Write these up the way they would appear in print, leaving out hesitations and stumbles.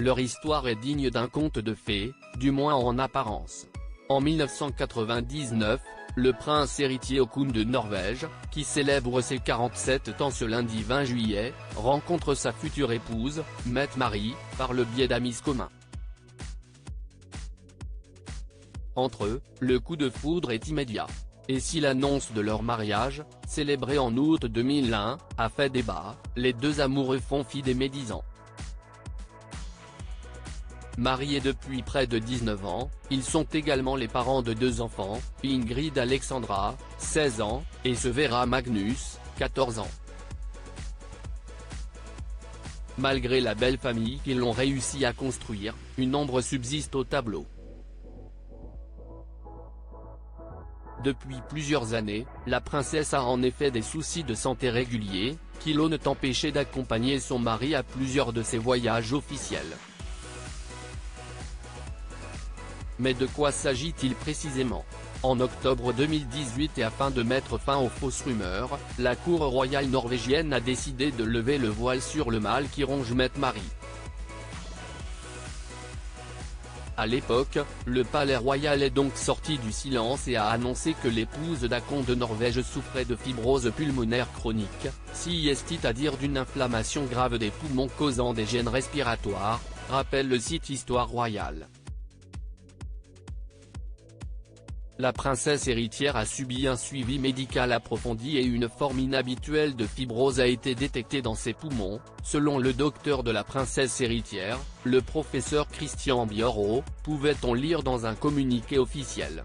Leur histoire est digne d'un conte de fées, du moins en apparence. En 1999, le prince héritier Haakon de Norvège, qui célèbre ses 47 ans ce lundi 20 juillet, rencontre sa future épouse, Mette-Marit, par le biais d'amis communs. Entre eux, le coup de foudre est immédiat. Et si l'annonce de leur mariage, célébré en août 2001, a fait débat, les deux amoureux font fi des médisants. Mariés depuis près de 19 ans, ils sont également les parents de deux enfants, Ingrid Alexandra, 16 ans, et Sverre Magnus, 14 ans. Malgré la belle famille qu'ils ont réussi à construire, une ombre subsiste au tableau. Depuis plusieurs années, la princesse a en effet des soucis de santé réguliers, qui l'ont empêché d'accompagner son mari à plusieurs de ses voyages officiels. Mais de quoi s'agit-il précisément? En octobre 2018 et afin de mettre fin aux fausses rumeurs, la cour royale norvégienne a décidé de lever le voile sur le mal qui ronge Mette-Marit. À l'époque, le palais royal est donc sorti du silence et a annoncé que l'épouse d'Haakon de Norvège souffrait de fibrose pulmonaire chronique, c'est-à-dire d'une inflammation grave des poumons causant des gènes respiratoires, rappelle le site Histoire Royale. La princesse héritière a subi un suivi médical approfondi et une forme inhabituelle de fibrose a été détectée dans ses poumons, selon le docteur de la princesse héritière, le professeur Christian Bjørro, pouvait-on lire dans un communiqué officiel.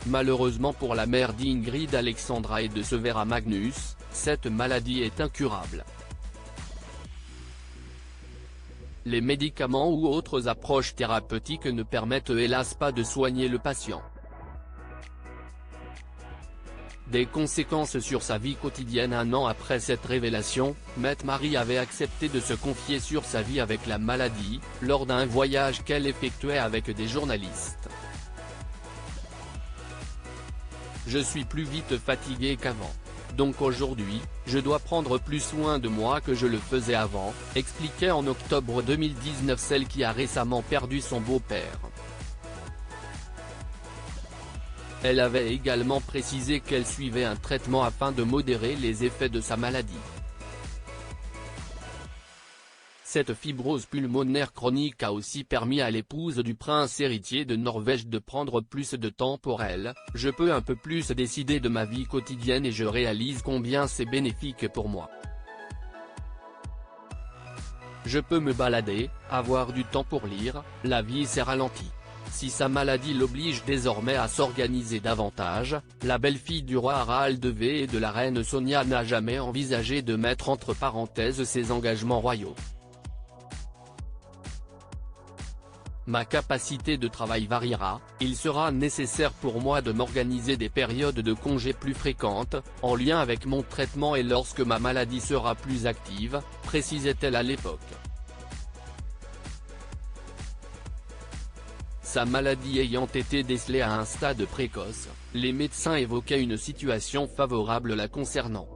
Malheureusement pour la mère d'Ingrid Alexandra et de Sverre Magnus, cette maladie est incurable. Les médicaments ou autres approches thérapeutiques ne permettent hélas pas de soigner le patient. Des conséquences sur sa vie quotidienne. Un an après cette révélation, Mette-Marit avait accepté de se confier sur sa vie avec la maladie, lors d'un voyage qu'elle effectuait avec des journalistes. Je suis plus vite fatiguée qu'avant. Donc aujourd'hui, je dois prendre plus soin de moi que je le faisais avant, expliquait en octobre 2019 celle qui a récemment perdu son beau-père. Elle avait également précisé qu'elle suivait un traitement afin de modérer les effets de sa maladie. Cette fibrose pulmonaire chronique a aussi permis à l'épouse du prince héritier de Norvège de prendre plus de temps pour elle. Je peux un peu plus décider de ma vie quotidienne et je réalise combien c'est bénéfique pour moi. Je peux me balader, avoir du temps pour lire, la vie s'est ralentie. Si sa maladie l'oblige désormais à s'organiser davantage, la belle-fille du roi Harald V et de la reine Sonia n'a jamais envisagé de mettre entre parenthèses ses engagements royaux. Ma capacité de travail variera, il sera nécessaire pour moi de m'organiser des périodes de congés plus fréquentes, en lien avec mon traitement et lorsque ma maladie sera plus active, précisait-elle à l'époque. Sa maladie ayant été décelée à un stade précoce, les médecins évoquaient une situation favorable la concernant.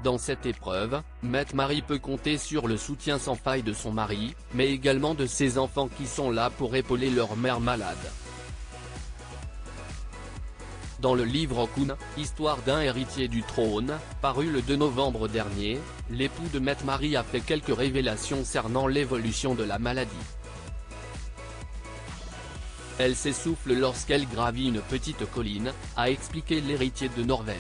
Dans cette épreuve, Mette-Marit peut compter sur le soutien sans faille de son mari, mais également de ses enfants qui sont là pour épauler leur mère malade. Dans le livre Haakon, Histoire d'un héritier du trône, paru le 2 novembre dernier, l'époux de Mette-Marit a fait quelques révélations concernant l'évolution de la maladie. Elle s'essouffle lorsqu'elle gravit une petite colline, a expliqué l'héritier de Norvège.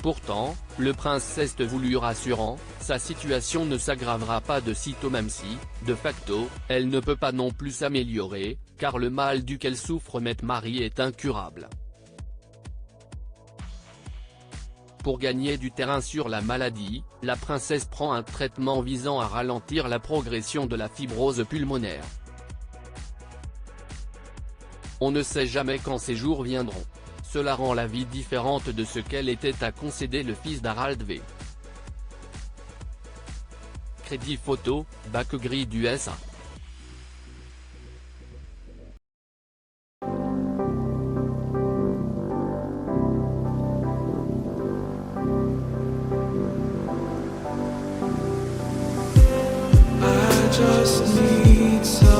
Pourtant, le prince s'est voulu rassurant, sa situation ne s'aggravera pas de sitôt même si, de facto, elle ne peut pas non plus s'améliorer, car le mal duquel souffre Mette-Marit est incurable. Pour gagner du terrain sur la maladie, la princesse prend un traitement visant à ralentir la progression de la fibrose pulmonaire. On ne sait jamais quand ces jours viendront. Cela rend la vie différente de ce qu'elle était, à concéder le fils d'Harald V. Crédit photo, Bakegrid USA. just need some